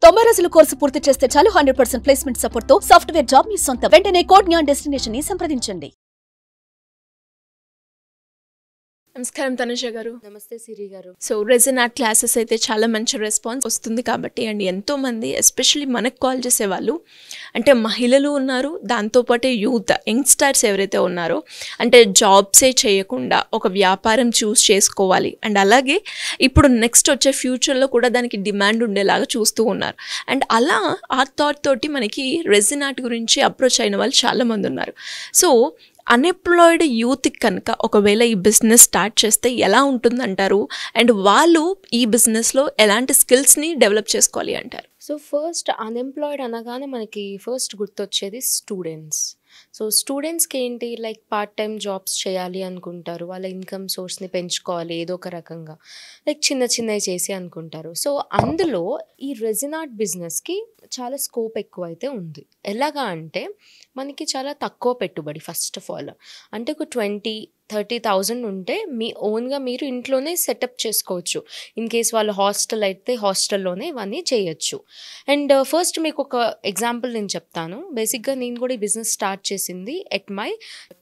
90 రోజుల కోర్సు పూర్తి చేస్తే చాలు 100% ప్లేస్మెంట్ సపోర్ట్ తో సాఫ్ట్వేర్ జాబ్ మీ సొంతం. వెంటనే కోడ్ జ్ఞాన్ డెస్టినేషన్ ని సంప్రదించండి. నమస్కారం తనుజ గారు. నమస్తే సిరి గారు. సో రెజిన్ ఆర్ట్ క్లాసెస్ అయితే చాలా మంచి రెస్పాన్స్ వస్తుంది కాబట్టి అండ్ ఎంతోమంది ఎస్పెషల్లీ మనకు కాల్ చేసేవాళ్ళు అంటే మహిళలు ఉన్నారు, దాంతోపాటు యూత్ యంగ్స్టర్స్ ఎవరైతే ఉన్నారో అంటే జాబ్సే చేయకుండా ఒక వ్యాపారం చూస్ చేసుకోవాలి అండ్ అలాగే ఇప్పుడు నెక్స్ట్ వచ్చే ఫ్యూచర్లో కూడా దానికి డిమాండ్ ఉండేలాగా చూస్తూ ఉన్నారు. అండ్ అలా ఆ థాట్ తోటి మనకి రెజిన్ ఆర్ట్ గురించి అప్రోచ్ అయిన వాళ్ళు చాలామంది ఉన్నారు. సో అన్ఎంప్లాయిడ్ యూత్కి కనుక ఒకవేళ ఈ బిజినెస్ స్టార్ట్ చేస్తే ఎలా ఉంటుందంటారు అండ్ వాళ్ళు ఈ బిజినెస్లో ఎలాంటి స్కిల్స్ని డెవలప్ చేసుకోవాలి అంటారు? సో ఫస్ట్ అన్ఎంప్లాయిడ్ అనగానే మనకి ఫస్ట్ గుర్తొచ్చేది స్టూడెంట్స్. సో స్టూడెంట్స్కి ఏంటి లైక్ పార్ట్ టైం జాబ్స్ చేయాలి అనుకుంటారు, వాళ్ళ ఇన్కమ్ సోర్స్ని పెంచుకోవాలి ఏదో ఒక రకంగా, లైక్ చిన్నవి చేసి అనుకుంటారు. సో అందులో ఈ రెజిన్ ఆర్ట్ బిజినెస్కి చాలా స్కోప్ ఎక్కువ అయితే ఉంది. ఎలాగా అంటే మనకి చాలా తక్కువ పెట్టుబడి. ఫస్ట్ ఆఫ్ ఆల్ అంటే ఒక 20-30,000 ఉంటే మీ ఓన్గా మీరు ఇంట్లోనే సెటప్ చేసుకోవచ్చు. ఇన్ కేస్ వాళ్ళు హాస్టల్ అయితే హాస్టల్లోనే ఇవన్నీ చేయొచ్చు. అండ్ ఫస్ట్ మీకు ఒక ఎగ్జాంపుల్ నేను చెప్తాను. బేసిక్గా నేను కూడా ఈ బిజినెస్ స్టార్ట్ చేసింది ఎట్ మై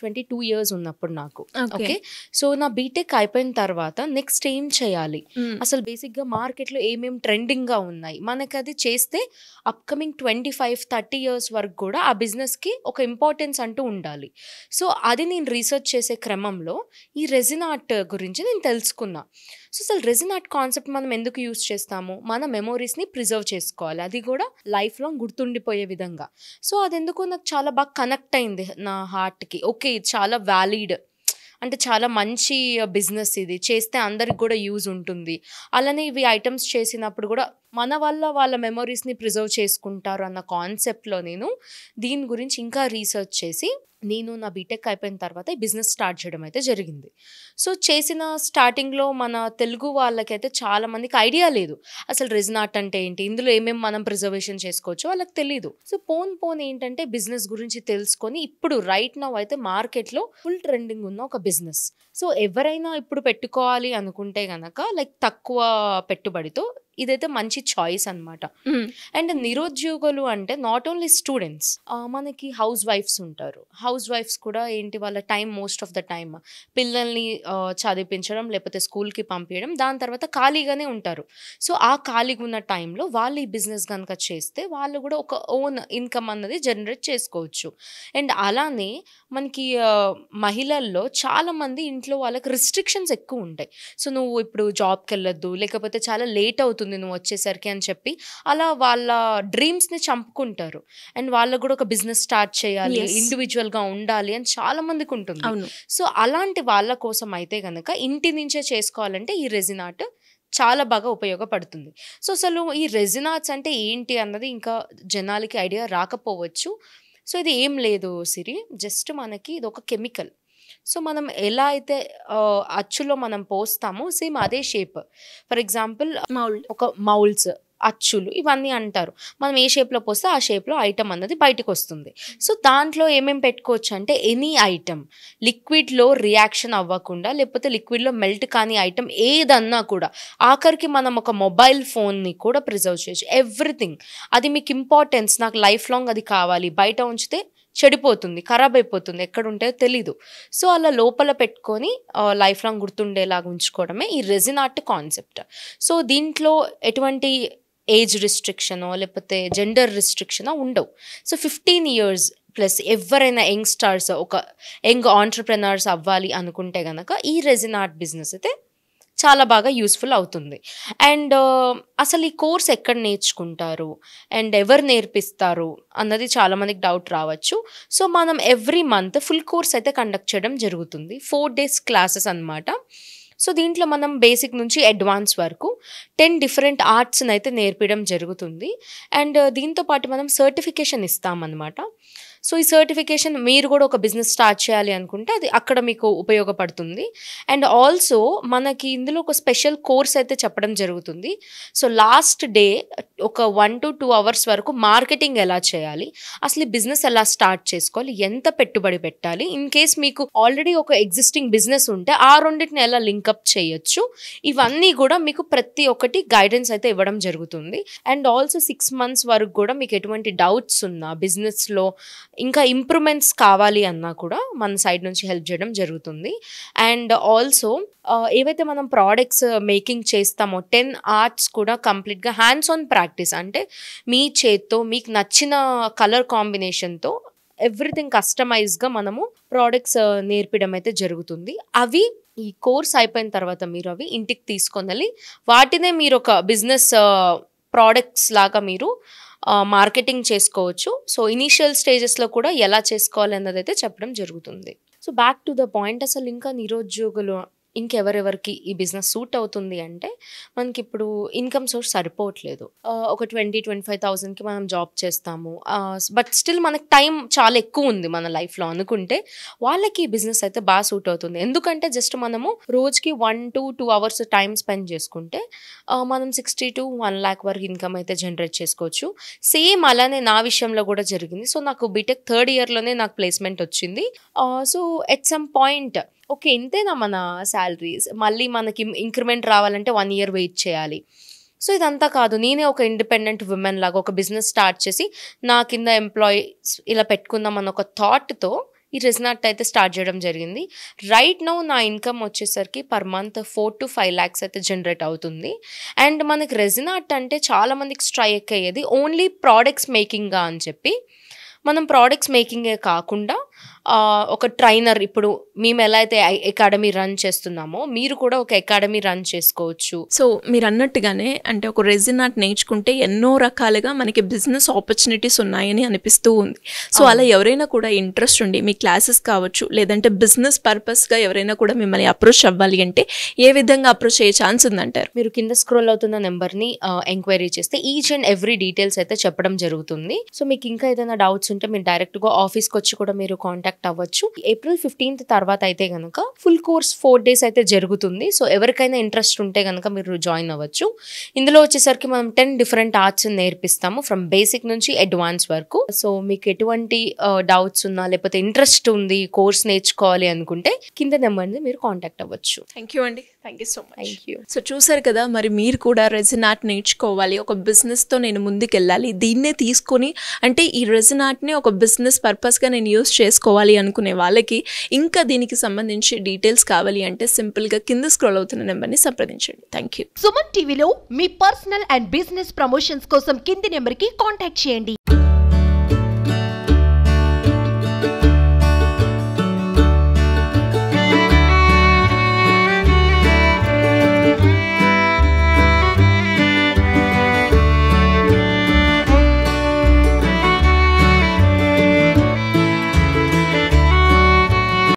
22 years ఉన్నప్పుడు నాకు. ఓకే, సో నా బీటెక్ అయిపోయిన తర్వాత నెక్స్ట్ ఏం చేయాలి, అసలు బేసిక్గా మార్కెట్లో ఏమేమి ట్రెండింగ్గా ఉన్నాయి, మనకి అది చేస్తే అప్కమింగ్ 25-30 years వరకు కూడా ఆ బిజినెస్కి ఒక ఇంపార్టెన్స్ అంటూ ఉండాలి. సో అది నేను రీసెర్చ్ చేసే క్రమంలో ఈ రెజిన్ ఆర్ట్ గురించి నేను తెలుసుకున్నా. సో అసలు రెజిన్ ఆర్ట్ కాన్సెప్ట్ మనం ఎందుకు యూజ్ చేస్తాము, మన మెమోరీస్ని ప్రిజర్వ్ చేసుకోవాలి, అది కూడా లైఫ్ లాంగ్ గుర్తుండిపోయే విధంగా. సో అది ఎందుకు నాకు చాలా బాగా కనెక్ట్ అయింది నా హార్ట్కి. ఓకే, ఇది చాలా వ్యాలిడ్, అంటే చాలా మంచి బిజినెస్, ఇది చేస్తే అందరికి కూడా యూజ్ ఉంటుంది. అలానే ఇవి ఐటమ్స్ చేసినప్పుడు కూడా మన వల్ల వాళ్ళ మెమొరీస్ని ప్రిజర్వ్ చేసుకుంటారు అన్న కాన్సెప్ట్లో నేను దీని గురించి ఇంకా రీసెర్చ్ చేసి నేను నా బీటెక్ అయిపోయిన తర్వాత ఈ బిజినెస్ స్టార్ట్ చేయడం అయితే జరిగింది. సో చేసిన స్టార్టింగ్లో మన తెలుగు వాళ్ళకైతే చాలా మందికి ఐడియా లేదు అసలు రెజిన్ ఆర్ట్ అంటే ఏంటి, ఇందులో ఏమేమి మనం ప్రిజర్వేషన్ చేసుకోవచ్చో వాళ్ళకి తెలీదు. సో పోన్ ఏంటంటే బిజినెస్ గురించి తెలుసుకొని ఇప్పుడు రైట్ నౌ అయితే మార్కెట్లో ఫుల్ ట్రెండింగ్ ఉన్న ఒక బిజినెస్. సో ఎవరైనా ఇప్పుడు పెట్టుకోవాలి అనుకుంటే కనుక లైక్ తక్కువ పెట్టుబడితో ఇదైతే మంచి చాయిస్ అనమాట. అండ్ నిరుద్యోగులు అంటే నాట్ ఓన్లీ స్టూడెంట్స్, మనకి హౌస్ వైఫ్స్ ఉంటారు. హౌస్ వైఫ్స్ కూడా ఏంటి వాళ్ళ time most of the time పిల్లల్ని చదివించడం లేకపోతే స్కూల్కి పంపించడం, దాని తర్వాత ఖాళీగానే ఉంటారు. సో ఆ ఖాళీగా ఉన్న టైంలో వాళ్ళు ఈ బిజినెస్ కనుక చేస్తే వాళ్ళు కూడా ఒక ఓన్ ఇన్కమ్ అన్నది జనరేట్ చేసుకోవచ్చు. అండ్ అలానే మనకి మహిళల్లో చాలామంది ఇంట్లో వాళ్ళకి రిస్ట్రిక్షన్స్ ఎక్కువ ఉంటాయి. సో నువ్వు ఇప్పుడు జాబ్కి వెళ్ళొద్దు, లేకపోతే చాలా లేట్ అవుతుంది నువ్వు వచ్చేసరికి అని చెప్పి అలా వాళ్ళ డ్రీమ్స్ని చంపుకుంటారు. అండ్ వాళ్ళకు కూడా ఒక బిజినెస్ స్టార్ట్ చేయాలి, ఇండివిజువల్గా ఉండాలి అని చాలా మందికి ఉంటుంది. సో అలాంటి వాళ్ళ కోసం అయితే కనుక ఇంటి నుంచే చేసుకోవాలంటే ఈ రెజిన్ ఆర్ట్ చాలా బాగా ఉపయోగపడుతుంది. సో అసలు ఈ రెజిన్ ఆర్ట్స్ అంటే ఏంటి అన్నది ఇంకా జనాలకి ఐడియా రాకపోవచ్చు. సో ఇది ఏం లేదు సిరి, జస్ట్ మనకి ఇది ఒక కెమికల్. సో మనం ఎలా అయితే అచ్చులో మనం పోస్తామో సేమ్ అదే షేప్. ఫర్ ఎగ్జాంపుల్ ఒక మౌల్డ్స్, అచ్చులు ఇవన్నీ అంటారు. మనం ఏ షేప్లో పోస్తే ఆ షేప్లో ఐటమ్ అన్నది బయటకు వస్తుంది. సో దాంట్లో ఏమేమి పెట్టుకోవచ్చు అంటే ఎనీ ఐటమ్ లిక్విడ్లో రియాక్షన్ అవ్వకుండా లేకపోతే లిక్విడ్లో మెల్ట్ కాని ఐటమ్ ఏదన్నా కూడా, ఆఖరికి మనం ఒక మొబైల్ ఫోన్ని కూడా ప్రిజర్వ్ చేయొచ్చు. ఎవ్రీథింగ్, అది మీకు ఇంపార్టెన్స్, నాకు లైఫ్ లాంగ్ అది కావాలి, బయట ఉంచితే చెడిపోతుంది, ఖరాబ్ అయిపోతుంది, ఎక్కడ ఉంటుందో తెలీదు. సో అలా లోపల పెట్టుకొని లైఫ్ లాంగ్ గుర్తుండేలాగా ఉంచుకోవడమే ఈ రెజిన్ ఆర్ట్ కాన్సెప్ట్. సో దీంట్లో ఎటువంటి ఏజ్ రిస్ట్రిక్షనో లేకపోతే జెండర్ రిస్ట్రిక్షనో ఉండవు. సో 15 years ప్లస్ ఎవరైనా యంగ్స్టర్స్, ఒక యంగ్ ఆంటర్ప్రెనర్స్ అవ్వాలి అనుకుంటే కనుక ఈ రెజిన్ ఆర్ట్ బిజినెస్ అయితే చాలా బాగా యూస్ఫుల్ అవుతుంది. అండ్ అసలు ఈ కోర్స్ ఎక్కడ నేర్చుకుంటారు అండ్ ఎవరు నేర్పిస్తారు అన్నది చాలామందికి డౌట్ రావచ్చు. సో మనం ఎవ్రీ మంత్ ఫుల్ కోర్స్ అయితే కండక్ట్ చేయడం జరుగుతుంది. 4 days క్లాసెస్ అనమాట. సో దీంట్లో మనం బేసిక్ నుంచి అడ్వాన్స్ వరకు 10 different ఆర్ట్స్ని అయితే నేర్పించడం జరుగుతుంది. అండ్ దీంతోపాటు మనం సర్టిఫికేషన్ ఇస్తామన్నమాట. సో ఈ సర్టిఫికేషన్ మీరు కూడా ఒక బిజినెస్ స్టార్ట్ చేయాలి అనుకుంటే అది అక్కడ మీకు ఉపయోగపడుతుంది. అండ్ ఆల్సో మనకి ఇందులో ఒక స్పెషల్ కోర్స్ అయితే చెప్పడం జరుగుతుంది. సో లాస్ట్ డే ఒక 1 to 2 hours వరకు మార్కెటింగ్ ఎలా చేయాలి, అసలు ఈ బిజినెస్ ఎలా స్టార్ట్ చేసుకోవాలి, ఎంత పెట్టుబడి పెట్టాలి, ఇన్ కేస్ మీకు ఆల్రెడీ ఒక ఎగ్జిస్టింగ్ బిజినెస్ ఉంటే ఆ రెండింటిని ఎలా లింకప్ చేయొచ్చు, ఇవన్నీ కూడా మీకు ప్రతి ఒక్కటి గైడెన్స్ అయితే ఇవ్వడం జరుగుతుంది. అండ్ ఆల్సో 6 months వరకు కూడా మీకు ఎటువంటి డౌట్స్ ఉన్నా బిజినెస్లో ఇంకా ఇంప్రూవ్మెంట్స్ కావాలి అన్నా కూడా మన సైడ్ నుంచి హెల్ప్ చేయడం జరుగుతుంది. అండ్ ఆల్సో ఏవైతే మనం ప్రోడక్ట్స్ మేకింగ్ చేస్తామో 10 hours కూడా కంప్లీట్గా హ్యాండ్స్ ఆన్ ప్రాక్టీస్, అంటే మీ చేత్తో మీకు నచ్చిన కలర్ కాంబినేషన్తో ఎవ్రీథింగ్ కస్టమైజ్గా మనము ప్రోడక్ట్స్ నేర్పడం అయితే జరుగుతుంది. అవి ఈ కోర్స్ అయిపోయిన తర్వాత మీరు అవి ఇంటికి తీసుకొని వెళ్ళి వాటినే మీరు ఒక బిజినెస్ ప్రోడక్ట్స్ లాగా మీరు మార్కెటింగ్ చేసుకోవచ్చు. సో ఇనీషియల్ స్టేజెస్లో కూడా ఎలా చేసుకోవాలి అన్నది అయితే చెప్పడం జరుగుతుంది. So back to the point, అసలు ఇంకా నిరుద్యోగులు ఇంకెవరెవరికి ఈ బిజినెస్ సూట్ అవుతుంది అంటే, మనకి ఇప్పుడు ఇన్కమ్ సోర్స్ సరిపోవట్లేదు. ఒక 20-25,000కి మనం జాబ్ చేస్తాము, బట్ స్టిల్ మనకి టైం చాలా ఎక్కువ ఉంది మన లైఫ్లో అనుకుంటే వాళ్ళకి ఈ బిజినెస్ అయితే బాగా సూట్ అవుతుంది. ఎందుకంటే జస్ట్ మనము రోజుకి 1 to 2 hours టైం స్పెండ్ చేసుకుంటే మనం 60 to 1 lakh వరకు ఇన్కమ్ అయితే జనరేట్ చేసుకోవచ్చు. సేమ్ అలానే నా విషయంలో కూడా జరిగింది. సో నాకు బీటెక్ 3rd yearలోనే నాకు ప్లేస్మెంట్ వచ్చింది. So at some point okay ఇంతేనా మన శాలరీస్, మళ్ళీ మనకి ఇంక్రిమెంట్ రావాలంటే 1 year వెయిట్ చేయాలి. సో ఇదంతా కాదు, నేనే ఒక ఇండిపెండెంట్ ఉమెన్ లాగా ఒక బిజినెస్ స్టార్ట్ చేసి నా కింద ఎంప్లాయీస్ ఇలా పెట్టుకుందాం అన్న ఒక థాట్తో ఈ రెజినాట్ అయితే స్టార్ట్ చేయడం జరిగింది. రైట్ నౌ నా ఇన్కమ్ వచ్చేసరికి పర్ మంత్ 4 to 5 lakhs అయితే జనరేట్ అవుతుంది. అండ్ మనకి రెజినాట్ అంటే చాలామందికి స్ట్రైక్ అయ్యేది ఓన్లీ ప్రోడక్ట్స్ మేకింగ్గా అని చెప్పి. మనం ప్రోడక్ట్స్ మేకింగే కాకుండా ఒక ట్రైనర్, ఇప్పుడు మేము ఎలా అయితే అకాడమీ రన్ చేస్తున్నామో మీరు కూడా ఒక అకాడమీ రన్ చేసుకోవచ్చు. సో మీరు అన్నట్టుగానే అంటే ఒక రెజిన్ ఆర్ట్ నేర్చుకుంటే ఎన్నో రకాలుగా మనకి బిజినెస్ ఆపర్చునిటీస్ ఉన్నాయని అనిపిస్తూ ఉంది. సో అలా ఎవరైనా కూడా ఇంట్రెస్ట్ ఉండి మీ క్లాసెస్ కావచ్చు, లేదంటే బిజినెస్ పర్పస్గా ఎవరైనా కూడా మిమ్మల్ని అప్రోచ్ అవ్వాలి అంటే ఏ విధంగా అప్రోచ్ అయ్యే ఛాన్స్ ఉందంటారు? మీరు కింద స్క్రోల్ అవుతున్న నెంబర్ని ఎంక్వైరీ చేస్తే ఈచ్ అండ్ ఎవ్రీ డీటెయిల్స్ అయితే చెప్పడం జరుగుతుంది. సో మీకు ఇంకా ఏదైనా డౌట్స్ ఉంటే మీరు డైరెక్ట్గా ఆఫీస్కి వచ్చి కూడా మీరు కాంటాక్ట్ అవ్వచ్చు. April 15th తర్వాత అయితే కనుక ఫుల్ కోర్స్ 4 days అయితే జరుగుతుంది. సో ఎవరికైనా ఇంట్రెస్ట్ ఉంటే కనుక మీరు జాయిన్ అవ్వచ్చు. ఇందులో వచ్చేసరికి మనం 10 different ఆర్ట్స్ నేర్పిస్తాము, ఫ్రమ్ బేసిక్ నుంచి అడ్వాన్స్ వరకు. సో మీకు ఎటువంటి డౌట్స్ ఉన్నా లేకపోతే ఇంట్రెస్ట్ ఉంది కోర్స్ నేర్చుకోవాలి అనుకుంటే కింద నెంబర్ని మీరు కాంటాక్ట్ అవ్వచ్చు. థ్యాంక్ యూ అండి, thank you so much. Thank you. So చూసారు కదా, మరి మీరు కూడా రెజిన్ ఆర్ట్ నేర్చుకోవాలి, ఒక బిజినెస్తో నేను ముందుకు వెళ్ళాలి, దీన్నే తీసుకొని అంటే ఈ రెజిన్ ఆర్ట్ని ఒక బిజినెస్ పర్పస్గా నేను యూస్ చేసుకోవాలి అనుకునే వాళ్ళకి ఇంకా దీనికి సంబంధించి డీటెయిల్స్ కావాలి అంటే సింపుల్గా కింద స్క్రోల్ అవుతున్న నెంబర్ని సంప్రదించండి. Thank you. సుమన్ టీవీలో మీ పర్సనల్ అండ్ బిజినెస్ ప్రమోషన్స్ కోసం కింది నెంబర్కి కాంటాక్ట్ చేయండి.